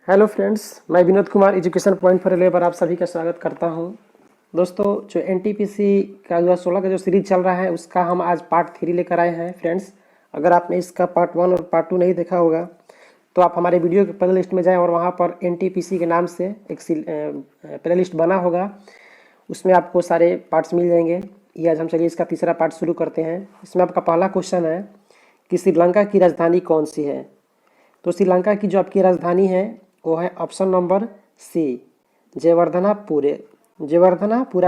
Hello friends, मैं Vinod Kumar education point for railway पर आप सभी का स्वागत करता हूं। दोस्तों, जो एनटीपीसी का 2016 का जो सीरीज चल रहा है उसका हम आज पार्ट 3 लेकर आए हैं। फ्रेंड्स, अगर आपने इसका पार्ट 1 और पार्ट 2 नहीं देखा होगा तो आप हमारे वीडियो के प्ले लिस्ट में जाएँ और वहाँ पर एनटीपीसी के नाम से एक प्ले लिस्ट बना होगा, उसमें आपको सारे पार्ट्स मिल जाएंगे। ये आज हम चलिए इसका तीसरा पार्ट शुरू करते हैं। इसमें आपका पहला क्वेश्चन है कि श्रीलंका की राजधानी कौन सी है। तो श्रीलंका की जो आपकी राजधानी है वो है option number C, Jayawardenepura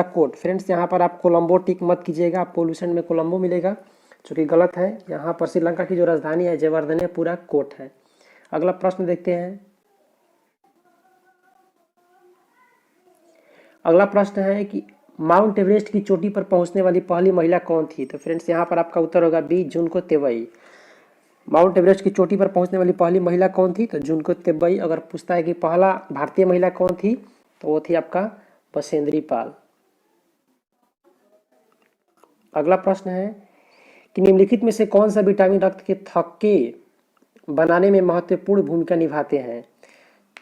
Kotte. Friends, यहाँ पर आप कोलंबो टिक मत कीजिएगा, आप पोल्यूशन में कोलंबो मिलेगा जो कि गलत है। यहाँ पर श्रीलंका की जो राजधानी है जयवर्धनेपुरा कोट है। अगला प्रश्न देखते हैं। अगला प्रश्न है कि माउंट एवरेस्ट की चोटी पर पहुंचने वाली पहली महिला कौन थी। तो फ्रेंड्स, यहाँ पर आपका उत्तर होगा बी, जुनको तेवई। माउंट एवरेस्ट की चोटी पर पहुंचने वाली पहली महिला कौन थी, तो जुनको तेवई। अगर पूछता है कि पहला भारतीय महिला कौन थी तो वो थी आपका बछेंद्री पाल। अगला प्रश्न है कि निम्नलिखित में से कौन सा विटामिन रक्त के थक्के बनाने में महत्वपूर्ण भूमिका निभाते हैं।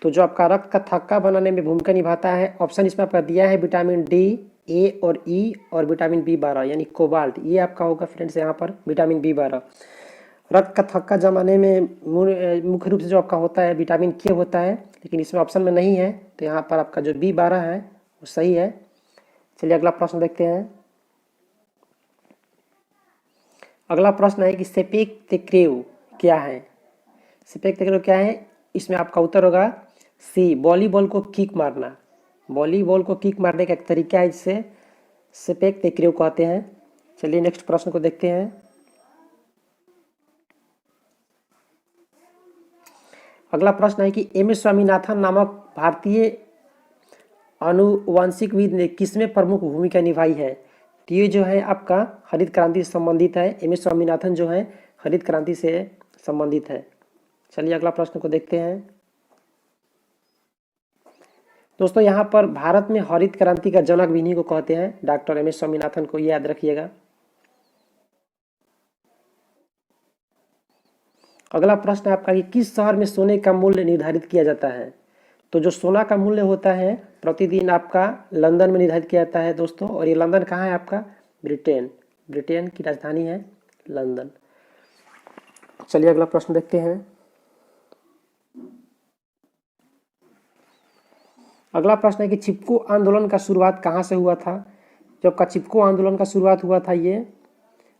तो जो आपका रक्त का थक्का बनाने में भूमिका निभाता है, ऑप्शन इसमें आपका दिया है विटामिन डी, ए और ई और विटामिन B12 यानी कोबाल्ट, ये आपका होगा फ्रेंड्स यहाँ पर विटामिन B12। रक्त का थक्का जमाने में मुख्य रूप से जो आपका होता है विटामिन के होता है, लेकिन इसमें ऑप्शन में नहीं है, तो यहाँ पर आपका जो B12 है वो सही है। चलिए अगला प्रश्न देखते हैं। अगला प्रश्न है कि सेपेक तक्रेव क्या है। सेपेक तक्रेव क्या है, इसमें आपका उत्तर होगा सी, वॉलीबॉल को किक मारना। वॉलीबॉल को किक मारने का एक तरीका है जिसे सेपेक तक्रेव कहते हैं। चलिए नेक्स्ट प्रश्न को देखते हैं। अगला प्रश्न है कि एम एस स्वामीनाथन नामक भारतीय आनुवंशिकविद ने किसमें प्रमुख भूमिका निभाई है। तो ये जो है आपका हरित क्रांति से संबंधित है। एम एस स्वामीनाथन जो है हरित क्रांति से संबंधित है। चलिए अगला प्रश्न को देखते हैं। दोस्तों, यहाँ पर भारत में हरित क्रांति का जनक भी इन्हीं को कहते हैं, डॉक्टर एम एस स्वामीनाथन को, याद रखिएगा। अगला प्रश्न है आपका कि किस शहर में सोने का मूल्य निर्धारित किया जाता है। तो जो सोना का मूल्य होता है प्रतिदिन आपका लंदन में निर्धारित किया जाता है दोस्तों, और ये लंदन कहाँ है आपका, ब्रिटेन की राजधानी है लंदन। चलिए अगला प्रश्न देखते हैं। अगला प्रश्न है कि चिपको आंदोलन का शुरुआत कहाँ से हुआ था। जो आपका चिपको आंदोलन का शुरुआत हुआ था ये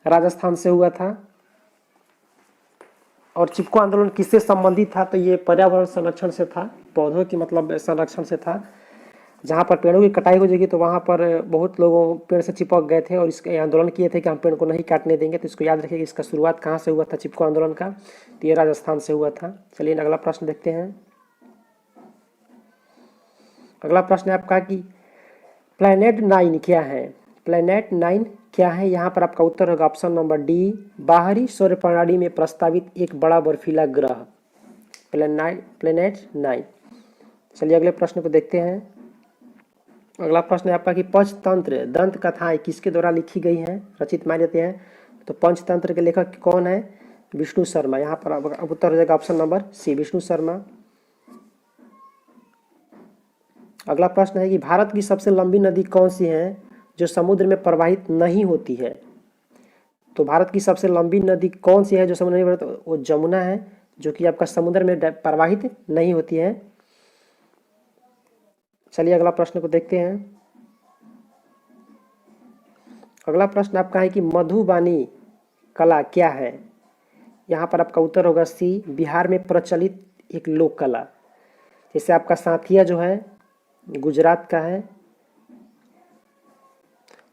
राजस्थान से हुआ था। और चिपको आंदोलन किससे संबंधित था, तो ये पर्यावरण संरक्षण से था, पौधों की मतलब संरक्षण से था। जहाँ पर पेड़ों की कटाई हो जाएगी तो वहाँ पर बहुत लोगों पेड़ से चिपक गए थे और इसके आंदोलन किए थे कि हम पेड़ को नहीं काटने देंगे। तो इसको याद रखिए कि इसका शुरुआत कहाँ से हुआ था चिपको आंदोलन का, तो ये राजस्थान से हुआ था। चलिए अगला प्रश्न देखते हैं। अगला प्रश्न है आपका कि प्लैनेट 9 क्या है। प्लैनेट 9 क्या है, यहाँ पर आपका उत्तर होगा ऑप्शन नंबर डी, बाहरी सौर प्रणाली में प्रस्तावित एक बड़ा बर्फीला ग्रह, प्लैनेट 9। चलिए अगले प्रश्न को देखते हैं। अगला प्रश्न है आपका कि पंचतंत्र दंत कथाएं किसके द्वारा लिखी गई हैं, रचित माने जाते हैं। तो पंचतंत्र के लेखक कौन है, विष्णु शर्मा। यहाँ पर अब उत्तर हो जाएगा option number C, Vishnu Sharma. अगला प्रश्न है कि भारत की सबसे लंबी नदी कौन सी है जो समुद्र में प्रवाहित नहीं होती है। तो भारत की सबसे लंबी नदी कौन सी है जो समुद्र में, तो वो जमुना है, जो कि आपका समुद्र में प्रवाहित नहीं होती है। चलिए अगला प्रश्न को देखते हैं। अगला प्रश्न आपका है कि मधुबानी कला क्या है। यहाँ पर आपका उत्तर होगा सी, बिहार में प्रचलित एक लोक कला। जैसे आपका साथिया जो है गुजरात का है,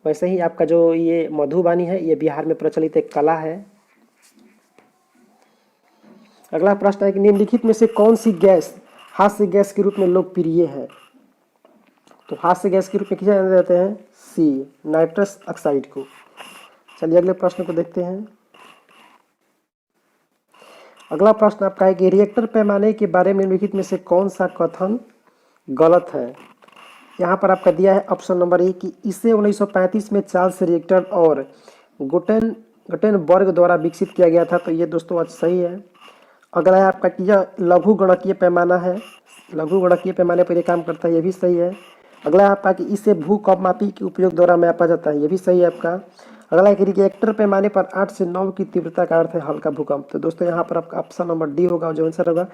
वैसे ही आपका जो ये मधुबानी है ये बिहार में प्रचलित एक कला है। अगला प्रश्न है कि निम्नलिखित में से कौन सी गैस हास्य गैस के रूप में लोकप्रिय है। तो हास्य गैस के रूप में किसे जाने जाते हैं, सी, नाइट्रस ऑक्साइड को। चलिए अगले प्रश्न को देखते हैं। अगला प्रश्न आपका है कि रिएक्टर पैमाने के बारे में निम्नलिखित में से कौन सा कथन गलत है। यहाँ पर आपका दिया है ऑप्शन नंबर ए कि इसे 1935 में चार्ल्स रिएक्टर और गुटेनबर्ग द्वारा विकसित किया गया था। तो ये दोस्तों आज सही है। अगला है आपका कि यह लघु गणकीय पैमाना है, लघु गणकीय पैमाने पर ये काम करता है, ये भी सही है। अगला है आपका कि इसे भूकंपमापी के उपयोग द्वारा मापा जाता है, ये भी सही है आपका। अगला है कि रिएक्टर पैमाने पर 8 से 9 की तीव्रता का अर्थ है हल्का भूकंप। तो दोस्तों यहाँ पर आपका ऑप्शन नंबर डी होगा जो आंसर होगा,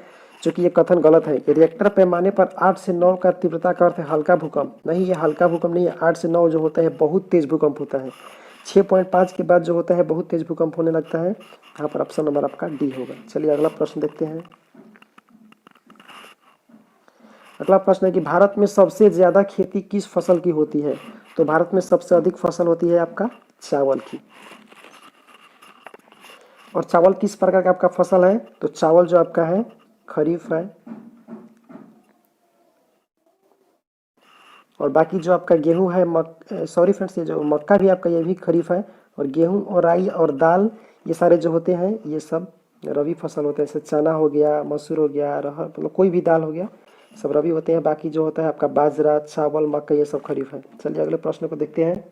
जो कि ये कथन गलत है कि रिएक्टर पैमाने पर 8 से 9 का तीव्रता का अर्थ है हल्का भूकंप। नहीं, ये हल्का भूकंप नहीं है। 8 से 9 जो होता है बहुत तेज भूकंप होता है। 6.5 के बाद जो होता है बहुत तेज भूकंप होने लगता है। यहाँ पर ऑप्शन नंबर आपका डी होगा। चलिए अगला प्रश्न देखते हैं। अगला प्रश्न है कि भारत में सबसे ज्यादा खेती किस फसल की होती है? तो भारत में सबसे अधिक फसल होती है आपका चावल की। और चावल किस प्रकार का आपका फसल है? तो चावल जो आपका है खरीफ है, और बाकी जो आपका गेहूं है, सॉरी फ्रेंड्स, ये जो मक्का भी आपका ये भी खरीफ है, और गेहूं और राई और दाल ये सारे जो होते हैं ये सब रबी फसल होते हैं। जैसे चना हो गया, मसूर हो गया, अरहर, मतलब कोई भी दाल हो गया, सब रबी होते हैं। बाकी जो होता है आपका बाजरा, चावल, मक्का ये सब खरीफ है। चलिए अगले प्रश्न को देखते हैं।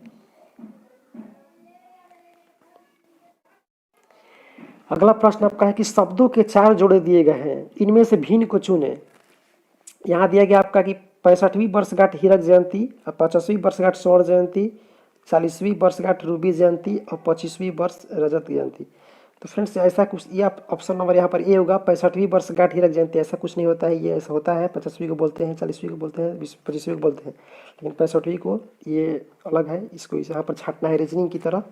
अगला प्रश्न आपका है कि शब्दों के 4 जोड़े दिए गए हैं, इनमें से भिन्न को चुने। यहाँ दिया गया आपका कि 65वीं वर्षगांठ हीरक जयंती, 50वीं वर्षगांठ स्वर्ण जयंती, 40वीं वर्षगांठ रूबी जयंती और 25वीं वर्ष रजत जयंती। तो फ्रेंड्स ऐसा कुछ, ये आप ऑप्शन नंबर यहाँ पर ए होगा। 65वीं वर्षगांठ हीरक जयंती ऐसा कुछ नहीं होता है, ये ऐसा होता है 50वीं को बोलते हैं, 40वीं को बोलते हैं, 25वीं को बोलते हैं, लेकिन 65वीं को ये अलग है, इसको यहाँ पर छाटना है रीजनिंग की तरह।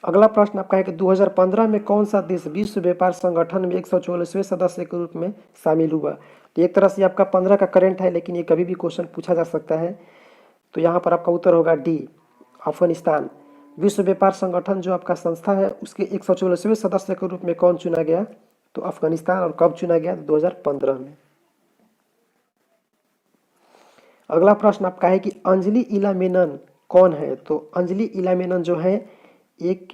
अगला प्रश्न आपका है कि 2015 में कौन सा देश विश्व व्यापार संगठन में 144वें सदस्य के रूप में शामिल हुआ? तो एक तरह से आपका 15 का करंट है, लेकिन ये कभी भी क्वेश्चन पूछा जा सकता है। तो यहाँ पर आपका उत्तर होगा डी, अफगानिस्तान। विश्व व्यापार संगठन जो आपका संस्था है उसके 144वें सदस्य के रूप में कौन चुना गया? तो अफगानिस्तान। और कब चुना गया? 2015 में। अगला प्रश्न आपका है कि अंजलि इला मेनन कौन है? तो अंजलि इला मेनन जो है एक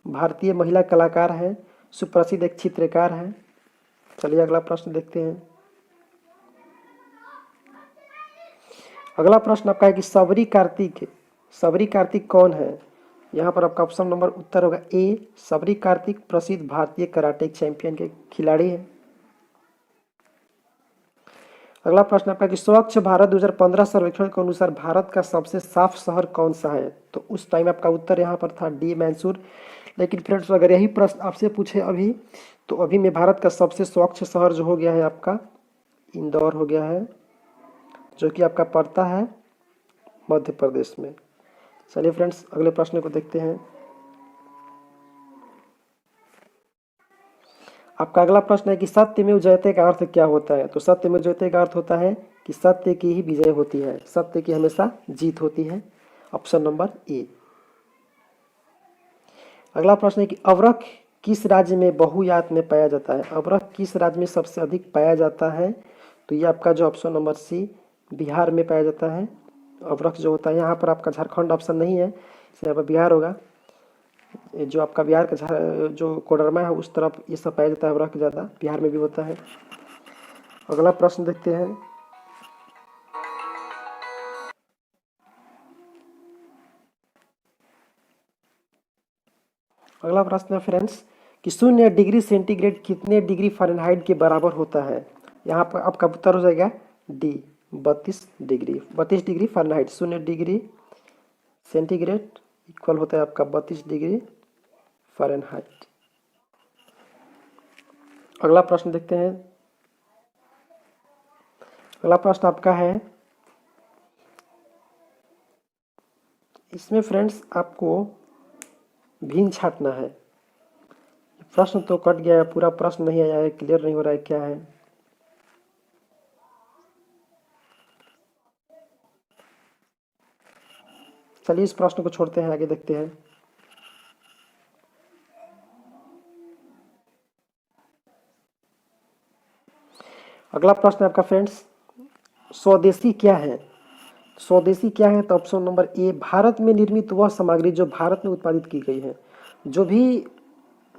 भारतीय महिला कलाकार है, सुप्रसिद्ध एक चित्रकार है। चलिए अगला प्रश्न देखते हैं। अगला प्रश्न आपका है कि सबरी कार्तिक कौन है? यहाँ पर आपका ऑप्शन नंबर उत्तर होगा ए, सबरी कार्तिक प्रसिद्ध भारतीय कराटे चैंपियन के खिलाड़ी है। अगला प्रश्न आपका कि स्वच्छ भारत 2015 सर्वेक्षण के अनुसार भारत का सबसे साफ शहर कौन सा है? तो उस टाइम आपका उत्तर यहाँ पर था डी, मैसूर। लेकिन फ्रेंड्स अगर यही प्रश्न आपसे पूछे अभी, तो अभी में भारत का सबसे स्वच्छ शहर जो हो गया है आपका इंदौर हो गया है, जो कि आपका पड़ता है मध्य प्रदेश में। चलिए फ्रेंड्स अगले प्रश्न को देखते हैं। आपका अगला प्रश्न है कि सत्यमेव जयते का अर्थ क्या होता है? तो सत्यमेव जयते का अर्थ होता है कि सत्य की ही विजय होती है, सत्य की हमेशा जीत होती है। Option number A. अगला प्रश्न है कि अवरख किस राज्य में बहुयात में पाया जाता है? अवरख किस राज्य में सबसे अधिक पाया जाता है? तो ये आपका जो ऑप्शन नंबर सी, बिहार में पाया जाता है। अवरख जो होता है, यहाँ पर आपका झारखंड ऑप्शन नहीं है, इसलिए यहाँ पर बिहार होगा। जो आपका बिहार का जो कोडरमा है उस तरफ ये सब पाया जाता है अवरख, ज़्यादा बिहार में भी होता है। अगला प्रश्न देखते हैं। अगला प्रश्न है फ्रेंड्स कि 0 डिग्री सेंटीग्रेड कितने डिग्री फ़ारेनहाइट के बराबर होता है? यहाँ पर आपका उत्तर हो जाएगा D, 32 degree. 32 degree Fahrenheit, 0 degree centigrade equal होता है आपका 32 डिग्री फ़ारेनहाइट। अगला प्रश्न देखते हैं। अगला प्रश्न आपका है, इसमें फ्रेंड्स आपको भिन्न छाटना है। प्रश्न तो कट गया है, पूरा प्रश्न नहीं आया है, क्लियर नहीं हो रहा है क्या है। चलिए इस प्रश्न को छोड़ते हैं, आगे देखते हैं। अगला प्रश्न आपका फ्रेंड्स, स्वदेशी क्या है? स्वदेशी क्या है? तो ऑप्शन नंबर ए, भारत में निर्मित वह सामग्री जो भारत में उत्पादित की गई है। जो भी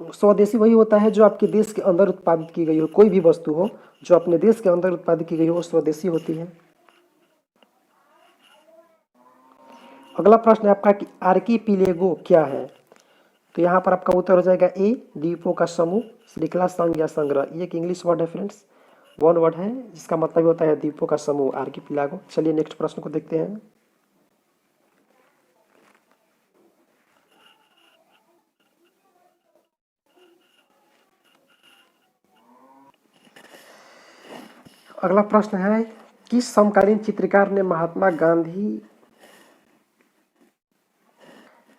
स्वदेशी वही होता है जो आपके देश के अंदर उत्पादित की गई हो, कोई भी वस्तु हो जो अपने देश के अंदर उत्पादित की गई हो वो स्वदेशी होती है। अगला प्रश्न है आपका कि आर्कीपिलेगो क्या है? तो यहाँ पर आपका उत्तर हो जाएगा ए, द्वीपों का समूह, श्रृंखला, संघ या संग्रह। ये एक इंग्लिश वर्ड है फ्रेंड्स, वन वर्ड है जिसका मतलब होता है द्वीपों का समूह, आर्किपिलागो। चलिए नेक्स्ट प्रश्न को देखते हैं। अगला प्रश्न है, किस समकालीन चित्रकार ने महात्मा गांधी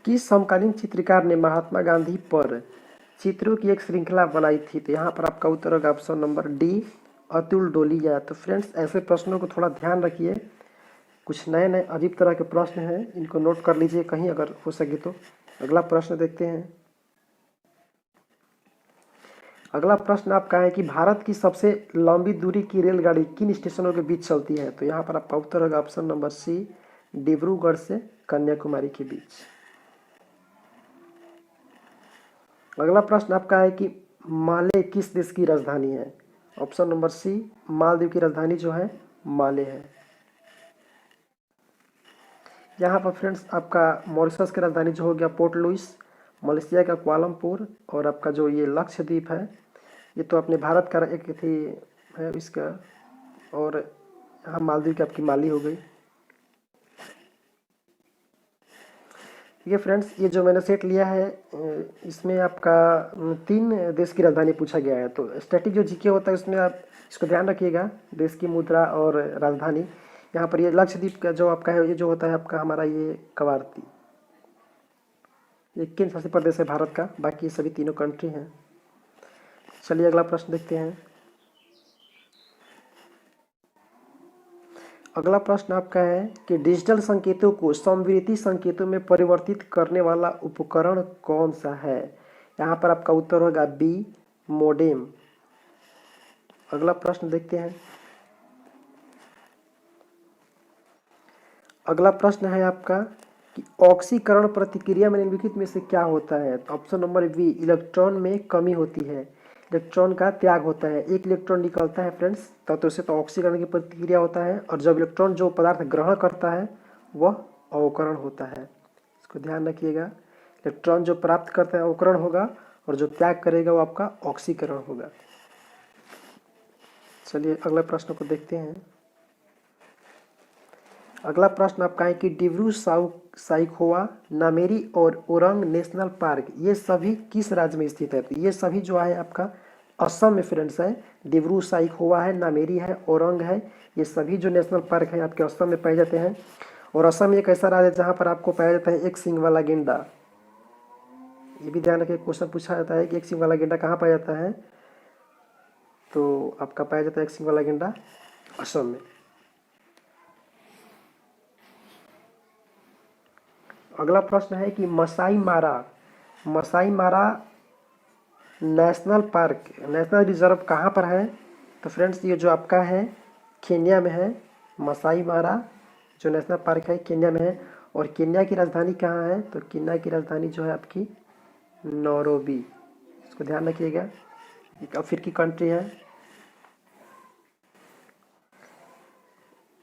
किस समकालीन चित्रकार ने महात्मा गांधी पर चित्रों की एक श्रृंखला बनाई थी? तो यहाँ पर आपका उत्तर होगा ऑप्शन नंबर डी, अतुल डोलिया। तो फ्रेंड्स ऐसे प्रश्नों को थोड़ा ध्यान रखिए, कुछ नए नए अजीब तरह के प्रश्न हैं, इनको नोट कर लीजिए कहीं अगर हो सके तो। अगला प्रश्न देखते हैं। अगला प्रश्न आपका है कि भारत की सबसे लंबी दूरी की रेलगाड़ी किन स्टेशनों के बीच चलती है? तो यहाँ पर आपका उत्तर होगा ऑप्शन नंबर सी, डिब्रूगढ़ से कन्याकुमारी के बीच। अगला प्रश्न आपका है कि माले किस देश की राजधानी है? ऑप्शन नंबर सी, मालदीव की राजधानी जो है माले है। यहाँ पर फ्रेंड्स आपका मॉरिशस की राजधानी जो हो गया पोर्ट लुइस, मलेशिया का कुआलालंपुर, और आपका जो ये लक्षद्वीप है ये तो अपने भारत का एक थी है इसका, और यहाँ मालदीव की आपकी माली हो गई। ये फ्रेंड्स ये जो मैंने सेट लिया है इसमें आपका 3 देश की राजधानी पूछा गया है। तो स्टैटिक जो जीके होता है उसमें आप इसको ध्यान रखिएगा, देश की मुद्रा और राजधानी। यहाँ पर ये लक्षद्वीप का जो आपका है ये जो होता है आपका हमारा ये कवारती, ये केंद्र शासित प्रदेश है भारत का, बाकी सभी तीनों कंट्री हैं। चलिए अगला प्रश्न देखते हैं। अगला प्रश्न आपका है कि डिजिटल संकेतों को समवर्ती संकेतों में परिवर्तित करने वाला उपकरण कौन सा है? यहाँ पर आपका उत्तर होगा बी, मोडेम। अगला प्रश्न देखते हैं। अगला प्रश्न है आपका कि ऑक्सीकरण प्रतिक्रिया में निम्नलिखित में से क्या होता है? तो ऑप्शन नंबर बी, इलेक्ट्रॉन में कमी होती है, इलेक्ट्रॉन का त्याग होता है। एक इलेक्ट्रॉन निकलता है फ्रेंड्स तो उसे तो ऑक्सीकरण की प्रतिक्रिया होता है, और जब इलेक्ट्रॉन जो पदार्थ ग्रहण करता है वह अवकरण होता है। इसको ध्यान रखिएगा, इलेक्ट्रॉन जो प्राप्त करता है अवकरण होगा, और जो त्याग करेगा वो आपका ऑक्सीकरण होगा। चलिए अगले प्रश्न को देखते हैं। अगला प्रश्न आपका है कि डिब्रू साइखोवा, नामेरी और ओरंग नेशनल पार्क ये सभी किस राज्य में स्थित है? तो ये सभी जो है आपका असम में फ्रेंड्स है। डिब्रू साइखोवा है, नामेरी है, ओरंग है, ये सभी जो नेशनल पार्क है आपके असम में पाए जाते हैं। और असम एक ऐसा राज्य है जहाँ पर आपको पाया जाता है एक सिंग वाला गेंडा। ये भी ध्यान रखिए, क्वेश्चन पूछा जाता है कि एक सिंग वाला गेंडा कहाँ पाया जाता है? तो आपका पाया जाता है एक सिंग वाला गेंडा असम में। अगला प्रश्न है कि मसाई मारा नेशनल पार्क, नेशनल रिजर्व कहाँ पर है? तो फ्रेंड्स ये जो आपका है केन्या में है। मसाई मारा जो नेशनल पार्क है केन्या में है। और केन्या की राजधानी कहाँ है? तो केन्या की राजधानी जो है आपकी नैरोबी। इसको ध्यान रखिएगा, एक अफ्रीकी कंट्री है।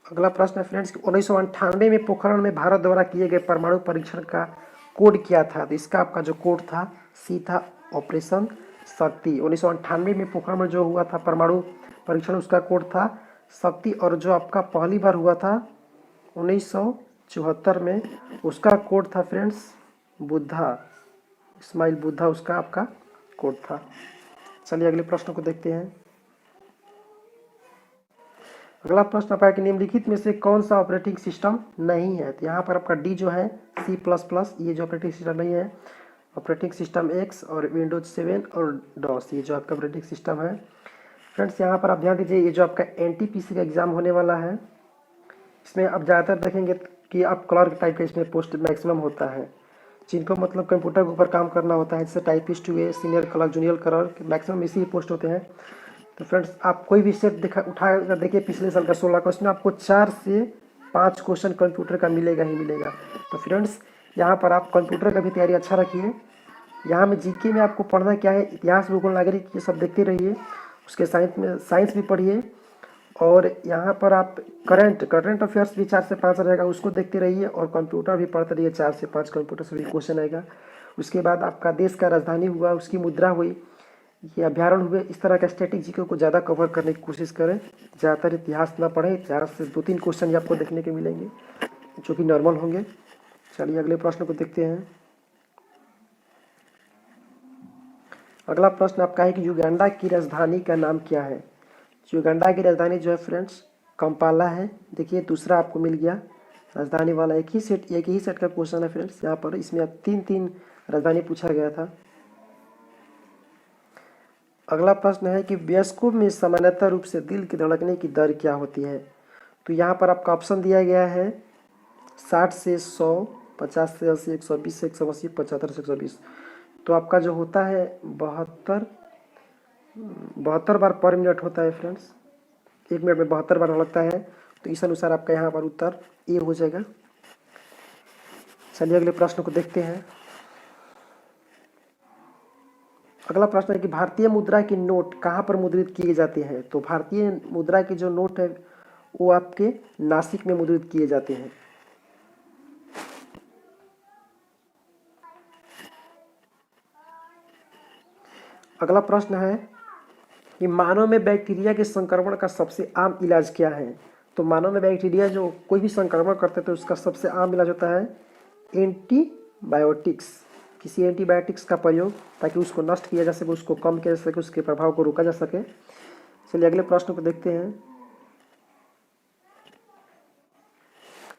अगला प्रश्न है फ्रेंड्स, 1998 में पोखरण में भारत द्वारा किए गए परमाणु परीक्षण का कोड क्या था? तो इसका आपका जो कोड था सी था, ऑपरेशन शक्ति। 1998 में पोखरण में जो हुआ था परमाणु परीक्षण उसका कोड था शक्ति। और जो आपका पहली बार हुआ था 1974 में उसका कोड था फ्रेंड्स बुद्धा, इस्माइल बुद्धा उसका आपका कोड था। चलिए अगले प्रश्न को देखते हैं। अगला प्रश्न आपका कि निम्नलिखित में से कौन सा ऑपरेटिंग सिस्टम नहीं है? तो यहाँ पर आपका डी जो है C++, ये जो ऑपरेटिंग सिस्टम नहीं है। ऑपरेटिंग सिस्टम एक्स और विंडोज 7 और डॉस ये जो आपका ऑपरेटिंग सिस्टम है। फ्रेंड्स यहाँ पर आप ध्यान दीजिए, ये जो आपका NTPC का एग्जाम होने वाला है इसमें आप ज़्यादातर देखेंगे कि आप क्लर्क टाइप का इसमें पोस्ट मैक्सिमम होता है, जिनको मतलब कंप्यूटर के ऊपर काम करना होता है, जैसे टाइपिस्ट हुए, senior clerk, junior clerk, maximum इसी पोस्ट होते हैं। तो फ्रेंड्स आप कोई भी सेट उठा कर देखिए पिछले साल का 16 का, उसमें आपको 4 से 5 क्वेश्चन कंप्यूटर का मिलेगा ही मिलेगा। तो फ्रेंड्स यहाँ पर आप कंप्यूटर का भी तैयारी अच्छा रखिए। यहाँ में जीके में आपको पढ़ना क्या है, इतिहास, भूगोल, नागरिक ये सब देखते रहिए। उसके साइंस में साइंस भी पढ़िए, और यहाँ पर आप करंट अफेयर्स भी 4 से 5 रहेगा, उसको देखते रहिए। और कंप्यूटर भी पढ़ते रहिए, 4 से 5 कंप्यूटर से भी क्वेश्चन आएगा। उसके बाद आपका देश का राजधानी हुआ, उसकी मुद्रा हुई, ये अभ्यारण्य हुए। इस तरह का स्टैटिक जीके को ज़्यादा कवर करने की कोशिश करें। ज़्यादातर इतिहास ना पढ़ें, इतिहास से 2-3 क्वेश्चन ही आपको देखने के मिलेंगे जो कि नॉर्मल होंगे। चलिए अगले प्रश्न को देखते हैं। अगला प्रश्न आपका है कि युगांडा की राजधानी का नाम क्या है। युगांडा की राजधानी जो है फ्रेंड्स कंपाला है। देखिए दूसरा आपको मिल गया राजधानी वाला। एक ही सेट का क्वेश्चन है फ्रेंड्स यहाँ पर। इसमें अब 3-3 राजधानी पूछा गया था। अगला प्रश्न है कि वयस्कों में सामान्यतः रूप से दिल की धड़कने की दर क्या होती है। तो यहाँ पर आपका ऑप्शन दिया गया है 60 से 100, 50 से 80, 120 से 180, 75 से 120। तो आपका जो होता है 72 बार पर मिनट होता है फ्रेंड्स। 1 मिनट में 72 बार लगता है। तो इस अनुसार आपका यहाँ पर उत्तर ए हो जाएगा। चलिए अगले प्रश्न को देखते हैं। अगला प्रश्न है कि भारतीय मुद्रा की नोट कहाँ पर मुद्रित किए जाते हैं। तो भारतीय मुद्रा की जो नोट है वो आपके नासिक में मुद्रित किए जाते हैं। अगला प्रश्न है कि मानव में बैक्टीरिया के संक्रमण का सबसे आम इलाज क्या है। तो मानव में बैक्टीरिया जो कोई भी संक्रमण करते हैं तो उसका सबसे आम इलाज होता है एंटीबायोटिक्स। किसी एंटीबायोटिक्स का प्रयोग, ताकि उसको नष्ट किया जा सके, उसको कम किया जा सके, उसके प्रभाव को रोका जा सके। चलिए अगले प्रश्न को देखते हैं।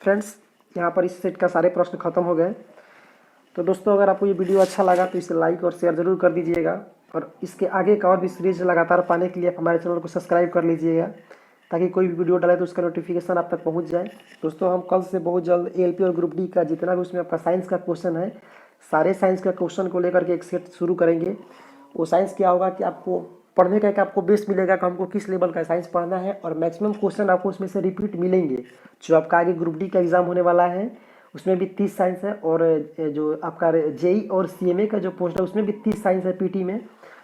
फ्रेंड्स यहाँ पर इस सेट का सारे प्रश्न खत्म हो गए। तो दोस्तों अगर आपको ये वीडियो अच्छा लगा तो इसे लाइक और शेयर ज़रूर कर दीजिएगा। और इसके आगे का और भी सीरीज लगातार पाने के लिए आप हमारे चैनल को सब्सक्राइब कर लीजिएगा, ताकि कोई भी वीडियो डाले तो उसका नोटिफिकेशन आप तक पहुंच जाए। दोस्तों हम कल से बहुत जल्द एएलपी और ग्रुप डी का जितना भी उसमें आपका साइंस का क्वेश्चन है, सारे साइंस का क्वेश्चन को लेकर के एक सेट शुरू करेंगे। वो साइंस क्या होगा कि आपको पढ़ने का एक आपको बेस मिलेगा कि हमको किस लेवल का साइंस पढ़ना है। और मैक्सिमम क्वेश्चन आपको उसमें से रिपीट मिलेंगे। जो आपका आगे ग्रुप डी का एग्जाम होने वाला है उसमें भी 30 साइंस है। और जो आपका जेई और सीएमए का जो पोस्ट है उसमें भी 30 साइंस है पीटी में।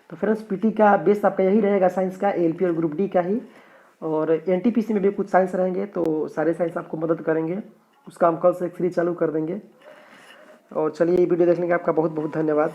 तो फ्रेंड्स पीटी का बेस आपका यही रहेगा साइंस का, एएलपी और ग्रुप डी का ही। और एनटीपीसी में भी कुछ साइंस रहेंगे, तो सारे साइंस आपको मदद करेंगे। उसका हम कल से एक सीरीज चालू कर देंगे। और चलिए ये वीडियो देखने का आपका बहुत बहुत धन्यवाद।